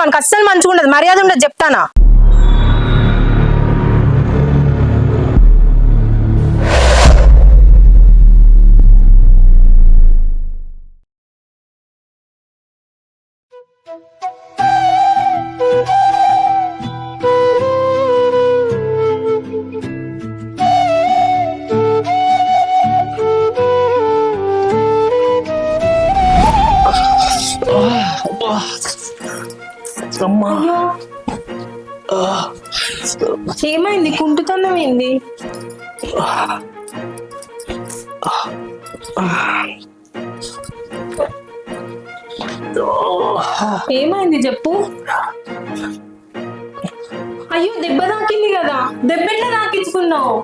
వానికి అస్సలు మంచిగా ఉండదు, మర్యాద ఉండదు చెప్తానా. ఏమైంది, కుంటుతనం ఏంది? ఏమైంది చెప్పు. అయ్యో దెబ్బ తాకింది కదా, దెబ్బ ఎట్లా తాకించుకున్నావు?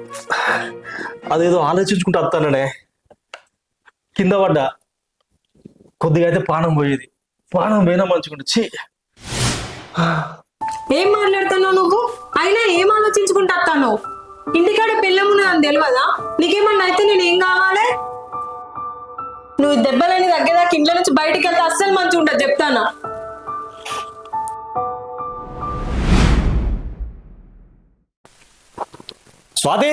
అదేదో ఆలోచించుకుంటూ వస్తాననే కింద పడ్డా, కొద్దిగా అయితే పానం పోయేది, పానం పోయినా మంచుకుంటా. ఛీ, ఏం మాట్లాడుతున్నావు నువ్వు? అయినా ఏం ఆలోచించుకుంటా వస్తాను? ఇంటికాడ పిల్లమున్నా అని తెలియదా? నీకేమన్నా అయితే నేను ఏం కావాలి? నువ్వు దెబ్బలని తగ్గేదాకా ఇంట్లో నుంచి బయటికి వెళ్తే అస్సలు మంచిగా ఉంటుంది చెప్తానా. స్వాతి,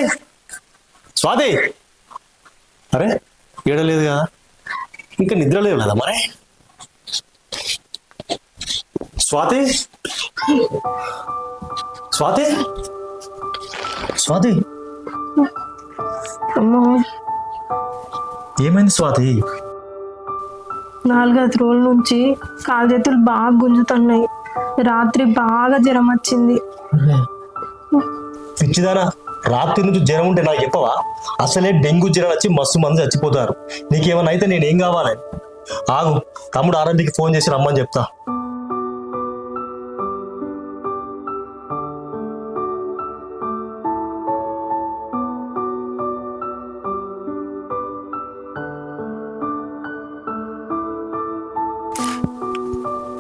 స్వాతి, అరే ఏడలేదు కదా, ఇంకా నిద్ర లేవు కదా మరి. స్వాతి, స్వాతి, స్వాతి, ఏమైంది స్వాతి? 4-5 రోజుల నుంచి కాలు చేతులు బాగా గుంజుతున్నాయి, రాత్రి బాగా జ్వరం వచ్చింది. పిచ్చిదానా, రాత్రి నుంచి జ్వరం ఉంటే నాకు చెప్పవా? అసలే డెంగ్యూ జ్వరం వచ్చి మస్తు మంది చచ్చిపోతారు. నీకేమన్నా అయితే నేనేం కావాలి? ఆగు, తమ్ముడు ఆరంభికి ఫోన్ చేసి రమ్మని చెప్తా.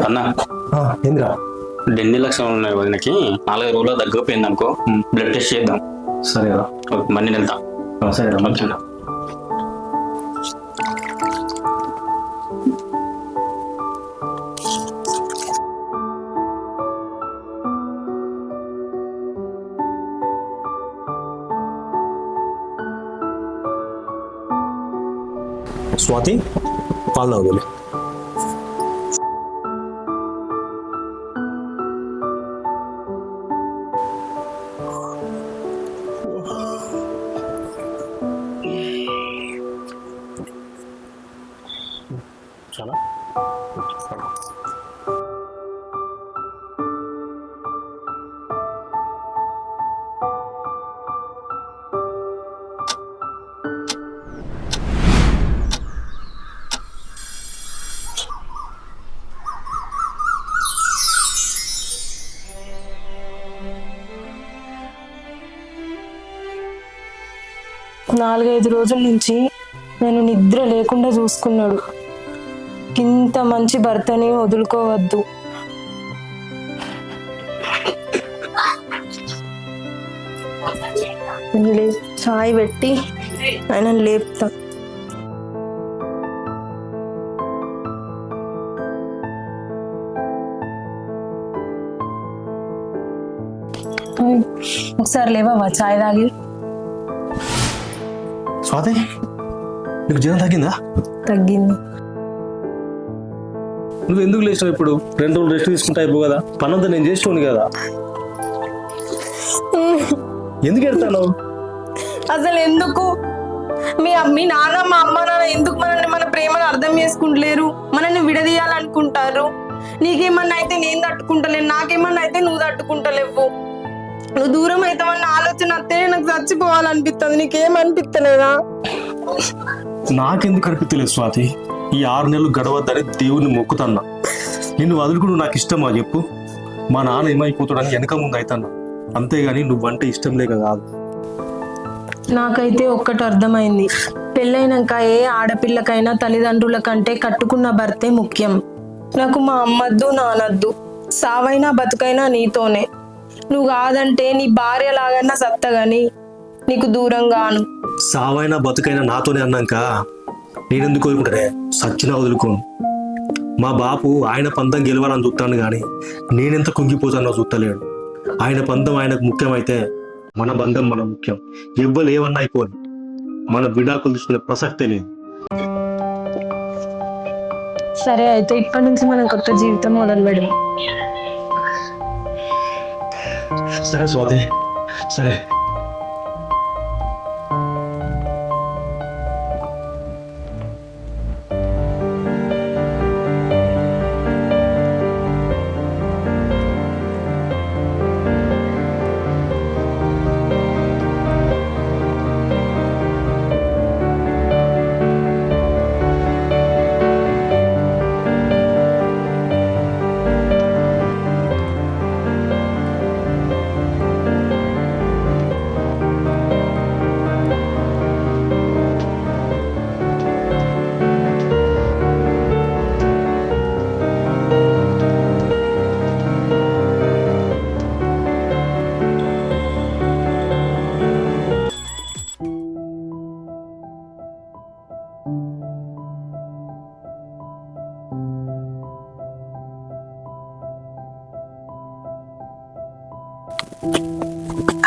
అన్నా ఏంద్రా? డెంగ్యూ లక్షణాలు ఉన్నాయి వదినకి, 4 రోజుల్లో తగ్గిపోయింది అనుకో, బ్లడ్ టెస్ట్ చేద్దాం. సరేరా, మనీ వెళ్తాం. సరేరా, మంచిగా. స్వాతి, పాలు తాగులే. చాలా నాలుగైదు రోజుల నుంచి నేను నిద్ర లేకుండా చూసుకున్నాడు. ఇంత మంచి భర్తని వదులుకోవద్దు. చాయ్ పెట్టి ఆయన లేపుతా. ఒకసారి లేవా చాయ్ తాగి. స్వాతి, నీకు జ్వరం తగ్గిందా? తగ్గింది. నువ్వు ఎందుకు లేచినావు ఇప్పుడు? 2 రోజులు రెస్ట్ తీసుకుంటా అయిపో కదా, పనంతా నేను చేసినోని కదా. ఎందుకు ఎడతాను? అసలు ఎందుకు మీ నాన్న మా అమ్మ నాన్న ఎందుకు మన ప్రేమను అర్థం చేసుకుంటలేరు? మనల్ని విడదీయాలనుకుంటారు. నీకేమన్నా అయితే నేను తట్టుకుంటలేను, నాకేమన్నా అయితే నువ్వు తట్టుకుంటలేవు. నువ్వు దూరం అవుతావన్న ఆలోచన వస్తే నాకు చచ్చిపోవాలనిపిస్తుంది. నీకేమనిపిస్తలేదా? నాకెందుకు అనిపించలేదు స్వాతి? ఈ 6 నెలలు గడవద్దని దేవుణ్ణి మొక్కుతున్నా. నిన్ను వదులుకుడు నాకు ఇష్టమా చెప్పు? మా నాన్న ఏమైపోతాడని వెనక ముందు అవుతున్నా, అంతేగాని నువ్వంటే ఇష్టం లేక కాదు. నాకైతే ఒక్కటి అర్థమైంది, పెళ్ళైనాక ఏ ఆడపిల్లకైనా తల్లిదండ్రుల కంటే కట్టుకున్న భర్తే ముఖ్యం. నాకు మా అమ్మద్దు నానద్దు, సావైనా బతుకైనా నీతోనే. నువ్వు కాదంటే నీ భార్య లాగన్నా సత్తగాని నీకు దూరంగాను. సావైనా బతుకైనా నాతోనే అన్నాక నేనెందుకు కోరుకుంటానే? సచ్చినా వదులుకోను. మా బాపు ఆయన పంతం గెలవాలని చూస్తాను కానీ నేనెంత కుంగిపోతానో చూస్తలేడు. ఆయన పంతం ఆయనకు ముఖ్యమైతే మన బంధం మన ముఖ్యం. ఎవ్వరు ఏమన్నా అయిపోను, మన విడాకులు తీసుకునే ప్రసక్తే లేదు. సరే అయితే ఇప్పటి నుంచి మనం కొత్త జీవితం మొదలు పెడదాం. సరే స్వాతి, సరే.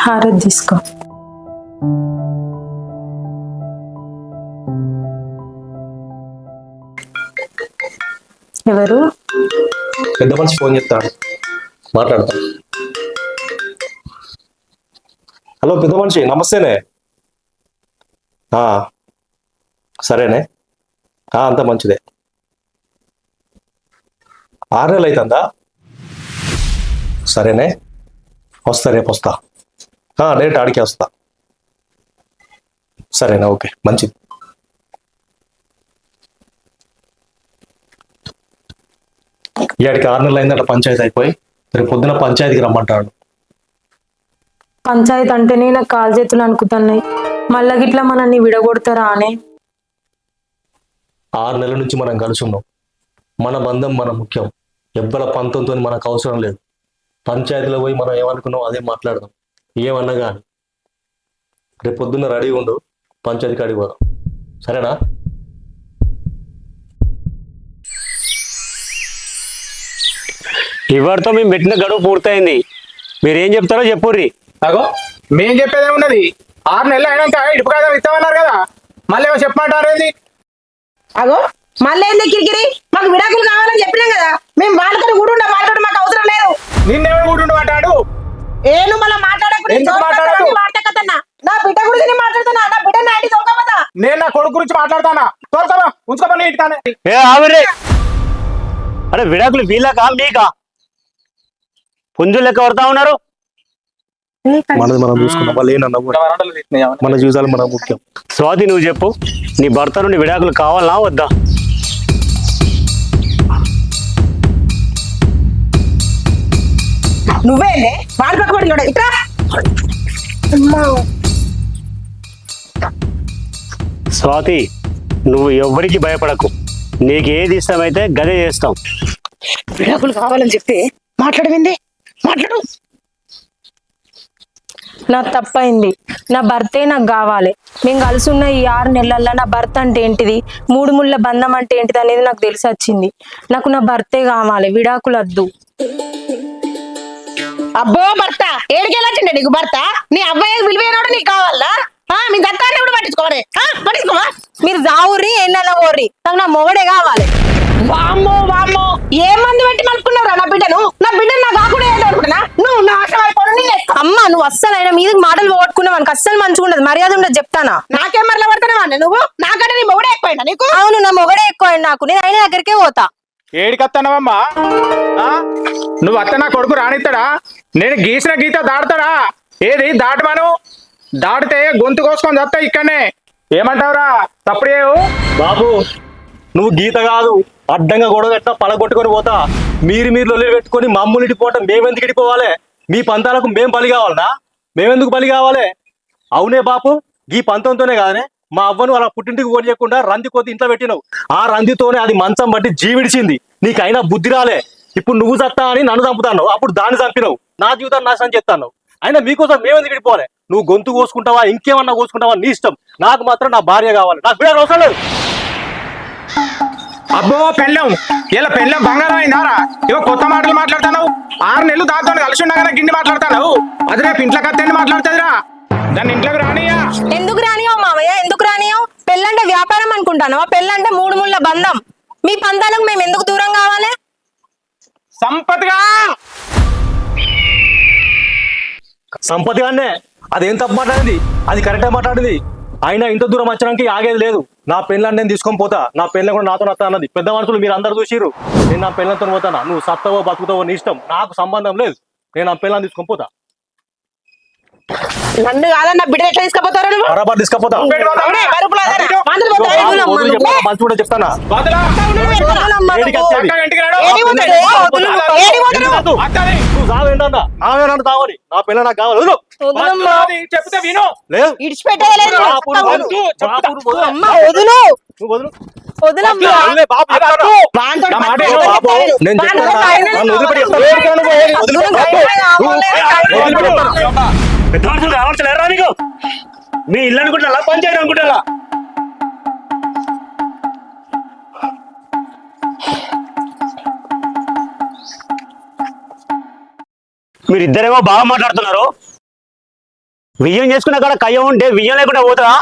హారతి తీసుకో. ఎవరు? పెద్ద మనిషి ఫోన్ చేస్తాడు, మాట్లాడతాను. హలో పెద్ద మనిషి, నమస్తేనే. సరేనే, అంత మంచిదే. 6 నెలలు అవుతుందా? సరేనే, వస్తా, రేపు వస్తా. డైరెక్ట్ ఆడికే వస్తా. సరేనా, ఓకే, మంచిది. ఇక్కడికి 6 నెలలు అయిందట పంచాయతీ అయిపోయి. రేపు పొద్దున పంచాయతీకి రమ్మంటాడు. పంచాయతీ అంటేనే నాకు కాలు చేతులు అనుకుతున్నాయి. మళ్ళా గిట్లా మనల్ని విడగొడతారా అనే. 6 నెలల నుంచి మనం కలిసి ఉన్నాం. మన బంధం మన ముఖ్యం. ఎవ్వల పంతంతో మనకు అవసరం లేదు. పంచాయతీలో పోయి మనం ఏమనుకున్నాం అదే మాట్లాడదాం. ఏమన్నా కానీ రేపు పొద్దున్న రెడీ ఉండు, పంచాయతీ కాడికి పోదాం. సరేనా? ఇవాటితో మేము పెట్టిన గడువు పూర్తయింది. మీరేం చెప్తారో చెప్పుర్రి. అగో మేం చెప్పేదే ఉన్నది. 6 నెలలు అయినాక ఇటుపు కాదా ఇస్తామన్నారు కదా, మళ్ళీ ఏమో చెప్పమంటారు ఏంది? అగో మళ్ళీ ఏంది కిరికిరి? మాకు విడాకులు కావాలని చెప్పినాం కదా, మేము వాళ్ళతో కూడా ఉండే వాళ్ళతో మాకు అవసరం లేదు. నిన్నెవరు కూర్చుండు అంటాడు? ఏను మళ్ళీ మాట్లాడకుండా ఎందుకు మాట్లాడకు? నా బిడ్డ గురించి నేను మాట్లాడుతున్నా. నా బిడ్డ నాటి దొరకదా? నేను నా కొడుకు గురించి మాట్లాడతానా? తోలుతావా? ఉంచుకోమని ఇంటికానే. ఏ ఆవిరే, అరే విడాకులు వీళ్ళకా మీకా? పుంజులు లెక్క కొడతా ఉన్నారు. మనది మనం చూసుకున్నాం. వాళ్ళు ఏనన్నా మన జీవితాలు మన ముఖ్యం. స్వాతి నువ్వు చెప్పు, నీ భర్త నుండి విడాకులు కావాలా వద్దా? నువ్వేందే వాళ్ళ పక్క పడి ఇట్రా. స్వాతి నువ్వు ఎవ్వరికి భయపడకు. నీకు ఏది ఇష్టమైతే గదే చేస్తాం. విడాకులు కావాలని చెప్తే మాట్లాడవింది, మాట్లాడు. నాకు తప్పైంది. నా భర్తే నాకు కావాలి. మేము కలిసి ఉన్న ఈ 6 నెలల్లో నా భర్త అంటే ఏంటిది, 3 ముళ్ళ బంధం అంటే ఏంటిది అనేది నాకు తెలిసి వచ్చింది. నాకు నా భర్తే కావాలి, విడాకులు వద్దు. అబ్బో భర్త ఏడికెళ్ళొచ్చిండే నీకు భర్త? నీ అబ్బాయి విలువైనోడు నీకు కావాలా? మీ దత్తాన్ని కూడా పట్టించుకోవాలి. పట్టించుకోవా? మీరు జావుర్రి ఏనన్నా ఓర్రి, నాకు నా మొగడే కావాలి. వామ్మో వామ్మో, ఏ మంది పెట్టి మలుపుకున్నావురా నా బిడ్డను? నా బిడ్డను నాకు కాకుండా ఏదో అనుకుంటున్నా నువ్వు నాశనం అయిపోవడం. అమ్మ నువ్వు అస్సలు అయినా మీదకి మాటలు పోగొట్టుకున్నావు, మనకు అస్సలు మంచిగా ఉండదు, మర్యాద ఉండదు చెప్తానా. నాకేం మరలా పడుతున్నావా నువ్వు? నాకంటే నీ మొగడే ఎక్కువైనా నీకు? అవును, నా మొగడే ఎక్కువ నాకు. నేను అయిన దగ్గరికే పోతా. ఏడికత్తనవమ్మా? నువ్వు అత్త నా కొడుకు రానిస్తాడా? నేను గీసిన గీత దాడతాడా? ఏది దాటమాను? దాటితే గొంతు కోసుకొని చస్తా ఇక్కడనే. ఏమంటావురా? తప్పుడు బాబు నువ్వు గీత కాదు, అడ్డంగా గొడవ ఎట్లా పలగొట్టుకొని పోతా. మీరు లొల్లి పెట్టుకొని మమ్మల్ని ఇడిపోవటం మేమెందుకు ఇడిపోవాలి? మీ పంతాలకు మేం బలి కావాలనా? మేమెందుకు బలి కావాలి? అవునే బాపు, ఈ పంతంతోనే కాదనే మా అవ్వను అలా పుట్టింటికి పోనీయకుండా రంది కొద్ది ఇంట్లో పెట్టినావు. ఆ రందితోనే అది మంచం బట్టి జీవిడిచింది. నీకైనా బుద్ధి రాలే. ఇప్పుడు నువ్వు చస్తా అని నన్ను చంపుతాను, అప్పుడు దాన్ని చంపినావు. నా జీవితాన్ని నాశనం చేస్తాను. అయినా మీకోసం మేమెందుకు ఇడిపోవాలి? నువ్వు గొంతు కోసుకుంటావా, ఇంకేమన్నా కోసుకుంటావా నీ ఇష్టం. నాకు మాత్రం నా భార్య కావాలి. నాకు బిడ్డ అవసరం లేదు. అబ్బో పెళ్ళం ఇలా పెళ్ళం బంగారం అయిందారా ఇగో కొత్త మాటలు మాట్లాడుతున్నావు 6 నెలలు దాంతో కలిసి ఉండగానే గిన్ని మాట్లాడుతున్నావు అది రేపు ఇంట్లో కత్తెండి మాట్లాడుతుందిరా దాన్ని ఇంట్లోకి రానియా. ఎందుకు రానియో మామయ్య, ఎందుకు రానియో? పెళ్ళంటే వ్యాపారం అనుకుంటాను, పెళ్ళంటే మూడు ముళ్ళ బంధం. మీ పంతాలకు మేము ఎందుకు దూరం కావాలి? సంపత్గా సంపత్తిగానే అదేం తప్పు మాట్లాడింది, అది కరెక్టే మాట్లాడింది. అయినా ఇంత దూరం వచ్చడానికి ఆగేది లేదు. నా పెళ్ళని నేను తీసుకొని పోతా, నా పెళ్ళ కూడా నాతో వస్తా అన్నది. పెద్ద మనుషులు మీరు అందరు చూసిర్రు. నేను నా పెళ్ళంతో పోతానా, నువ్వు సత్తవో బతుకుతావో నీ ఇష్టం, నాకు సంబంధం లేదు. నేను నా పెళ్ళని తీసుకొని పోతా. నన్ను కాదన్న బిడ్డ ఎట్లా తీసుకుపోతారు నువ్వు? బరాబర్ తీసుకపోతా. మంచి కూడా చెప్తానా. ఏడికి వచ్చేది? నువ్వు సావేంటన్నా, ఆవేనంట తావని. నా పిల్ల నాకు కావాలి. వదిలు. చెప్తే విను. లేదు ఇడిచిపెట్టేయలేదు. వదులు నువ్వు వదులు. వదులమ్మా. వదిలే బాబు చెప్తానా. వాంతో మాట పట్టుకో. ఏమో బాబు. నేను చెప్తానా. నన్ను వదిలిపెట్టి చెప్తాను. వదిలిపెట్టు. పెద్ద మనుషులు రావట్లేరా నీకు? మీ ఇల్లు అనుకుంటా పంచాయతీ అనుకుంటా. మీరిద్దరేమో బాగా మాట్లాడుతున్నారు. వియ్యం చేసుకున్న కాడ కయ్యం ఉంటే వియ్యం లేకుండా పోతారా?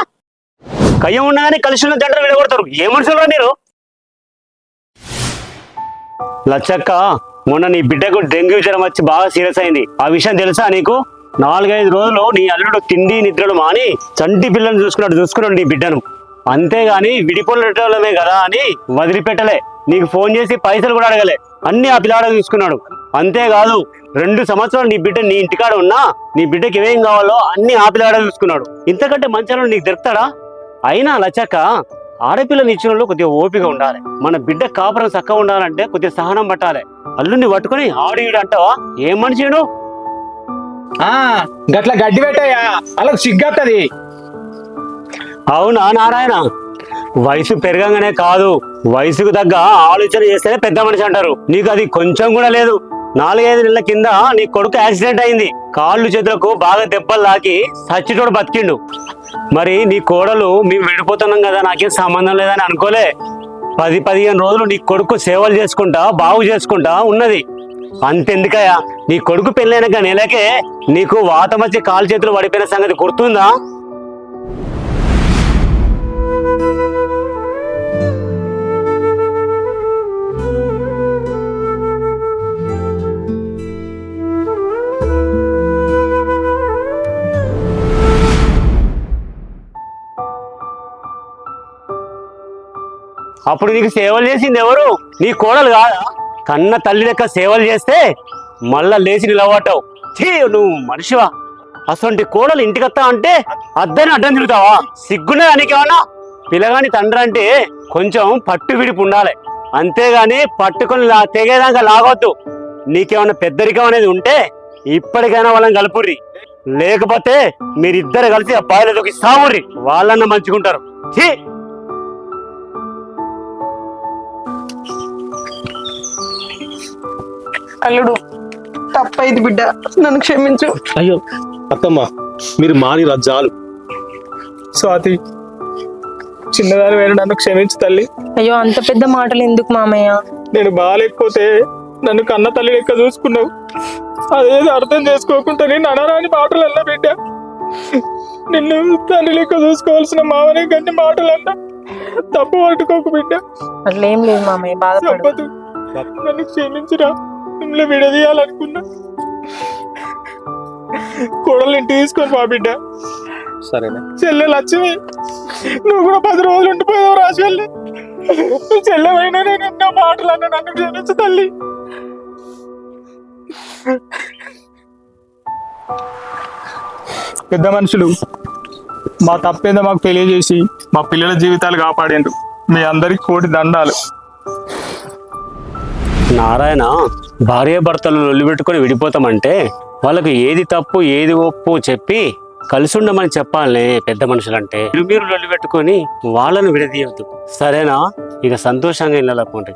కయ్యం ఉన్నాయని కలిసి ఉన్న జంటలు విడగొడతారు. ఏ మనుషులు మీరు? లచ్చక్క, మొన్న నీ బిడ్డకు డెంగ్యూ జ్వరం వచ్చి బాగా సీరియస్ అయింది. ఆ విషయం తెలుసా నీకు? 4-5 రోజులు నీ అల్లుడు తిండి నిద్రలు మాని చంటి పిల్లని చూసుకున్నాడు నీ బిడ్డను. అంతేగాని విడిపోలమే కదా అని వదిలిపెట్టలే. నీకు ఫోన్ చేసి పైసలు కూడా అడగలే. అన్ని ఆ పిల్లాడ చూసుకున్నాడు. అంతేకాదు 2 సంవత్సరాలు నీ బిడ్డ నీ ఇంటికాడ ఉన్నా నీ బిడ్డకి ఏమేం కావాలో అన్ని ఆ పిల్లాడ చూసుకున్నాడు. ఇంతకంటే మంచిగా నీకు దొరుకుతాడా? అయినా లచ్చక్క, ఆడపిల్లని ఇచ్చిన వాళ్ళు కొద్దిగా ఓపిక ఉండాలి. మన బిడ్డ కాపురం చక్కగా ఉండాలంటే కొద్దిగా సహనం పట్టాలి. అల్లుడిని పట్టుకుని ఆడు ఈడు అంటావా? ఏం మనిషిను? గట్ల గడ్డి పెట్టాయా అలా సిగ్గత్తది. అవునా నారాయణ? వయసు పెరగంగానే కాదు, వయసుకు తగ్గ ఆలోచన చేస్తేనే పెద్ద మనిషి అంటారు. నీకు అది కొంచెం కూడా లేదు. 4-5 నెలల కింద నీ కొడుకు యాక్సిడెంట్ అయింది. కాళ్ళు చేతులకు బాగా దెబ్బలు తాకి సచ్చిటోడు బతికిండు. మరి నీ కోడలు మేము విడిపోతున్నాం కదా, నాకేం సంబంధం లేదని అనుకోలే. 10-15 రోజులు నీ కొడుకు సేవలు చేసుకుంటా బాగు చేసుకుంటా ఉన్నది. అంతెందుకయ్యా, నీ కొడుకు పెళ్ళైనాక నెలకే నీకు వాతం వచ్చి కాలు చేతులు పడిపోయిన సంగతి గుర్తుందా? అప్పుడు నీకు సేవలు చేసింది ఎవరు? నీ కోడలు కాదా? కన్న తల్లి లెక్క సేవలు చేస్తే మళ్ళా లేచి నిలబడ్డావు. నువ్వు మనిషివా? అసలు కోడలు ఇంటికత్తా అంటే అద్దని అడ్డం తిరుగుతావా? సిగ్గునే నీకేమన్నా? పిల్లగాని తండ్రి అంటే కొంచెం పట్టు విడిపు ఉండాలి. అంతేగాని పట్టుకొని తెగేదాకా లాగొద్దు. నీకేమన్నా పెద్దరికం అనేది ఉంటే ఇప్పటికైనా వాళ్ళని కలుపుర్రి. లేకపోతే మీరిద్దరు కలిసి ఆ బాయిలకి సావుర్రి. వాళ్ళన్న మంచుకుంటారు. అల్లుడు, తప్పైంది బిడ్డ, నన్ను క్షమించు. అయ్యో అత్తమ్మ, మీరు మాని రజ్జాలు. స్వాతి, చిన్నదాని వేరు నన్ను క్షమించు తల్లి. అయ్యో, అంత పెద్ద మాటలు ఎందుకు మామయ్య? నేను బాగాలేకపోతే నన్ను కన్న తల్లి లెక్క చూసుకున్నావు. అదేదో అర్థం చేసుకోకుండా నేను అనరాని మాటలు అన్నా బిడ్డ. నిన్ను తల్లి లెక్క చూసుకోవాల్సిన మామనే గన్ని మాటలు అన్నా. తప్పు పట్టుకోకు బిడ్డ. అట్లేం లేదు మామయ్య, బాధపడదు. నన్ను క్షమించురా. మిమ్మల్ని విడదీయాలనుకున్నా. కోడలు ఇంటికి తీసుకొని మా బిడ్డ. సరేనా చెల్లె లక్ష్మి, నువ్వు కూడా 10 రోజులు ఉండిపోయావు రా చెల్లె. నువ్వు చెల్లెమైనా నేను ఎన్నో మాటలు అన్నా. నన్ను క్షమించు తల్లి. పెద్ద మనుషులు మా తప్పేందో మాకు తెలియజేసి మా పిల్లల జీవితాలు కాపాడేందుకు మీ అందరికి కోటి దండాలు. నారాయణ, భార్య భర్తలు లొల్లి పెట్టుకొని విడిపోతామంటే వాళ్ళకు ఏది తప్పు ఏది ఒప్పు చెప్పి కలిసి ఉండమని చెప్పాలనే పెద్ద మనుషులంటే. మీరు లొల్లి పెట్టుకొని వాళ్ళను విడదీయవద్దు. సరేనా? ఇక సంతోషంగా ఇళ్ళకుంటే